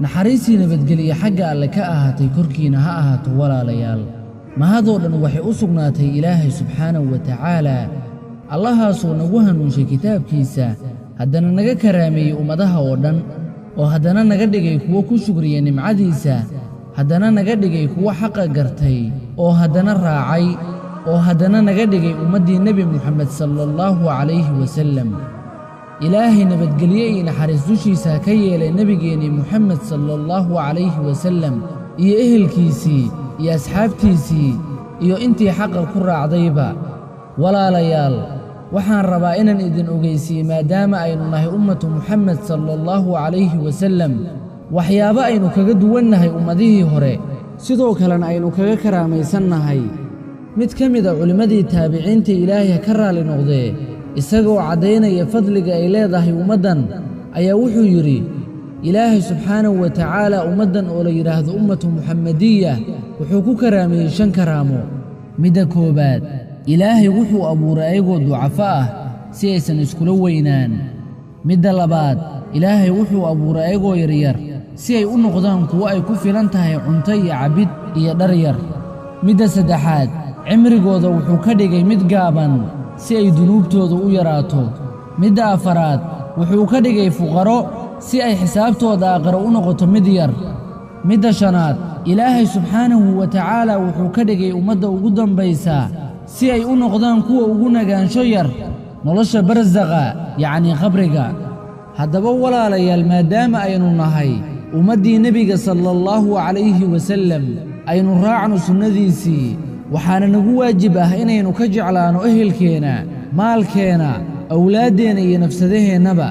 naxariisii nabadgeliya xagga alle ka ahaatay korkiina ha ahaato walaalayaal mahadoo dhan waxay u sugnaatay ilaahay subxaanahu wa tacaala allahaasoo nagu hanuunshay kitaabkiisa haddana naga karaameeyey ummadaha oo dhan oo haddana naga dhigay kuwo ku shukriya nimcadiisa haddana naga dhigay kuwo xaqa gartay oo haddana raacay oo haddana naga dhigay ummaddii nebi muxamed sallallahu calayhi wasallam ilaahay nabadgelye iyo naxariis dushiisa ka yeelay nebigeennii muxamed sallallahu calayhi wasallam iyo ehelkiisii iyo asxaabtiisii iyo intii xaqa ku raacdayba walaalayaal waxaan rabaa inaan idin ogeysiiye maadaama aynu nahay ummatu muxamed sallallahu calayhi wasallam waxyaabo aynu kaga duwannahay ummadihii hore sidoo kalena aynu kaga karaamaysannahay mid ka mida culimmadii taabiciinta ilaahay ka raali noqdee isagoo caddaynaya fadliga ay leedahay ummaddan ayaa wuxuu yidhi ilaahay subxaanahu wa tacaala ummaddan oo la yidhaahdo ummatu muxamadiya wuxuu ku karaameeyey 5 karaamo midda koowaad ilaahay wuxuu abuuray ayagoo ducafo ah si aysan iskula weynaan midda labaad ilaahay wuxuu abuuray ayagoo yaryar si ay u noqdaan kuwo ay ku filan tahay cunto iyo cabid iyo dhar yar midda saddexaad cimrigooda wuxuu ka dhigay mid gaaban si ay dunuubtooda u yaraato midda afaraad wuxuu ka dhigay fuqaro si ay xisaabtooda aakhiro u noqoto mid yar midda shanaad ilaahay subxaanahu wa tacaala wuxuu ka dhigay ummadda ugu dambaysa si ay u noqdaan kuwa ugu nagaansho yar nolosha barzaqa yacnii qabriga haddaba walaalayaal maadaama aynu nahay ummaddii nebiga sallallahu calayhi wasallam aynu raacno sunnadiisii waxaana nagu waajib ah inaynu ka jeclaanno ehelkeenna maalkeenna awlaaddeenna iyo nafsadaheennaba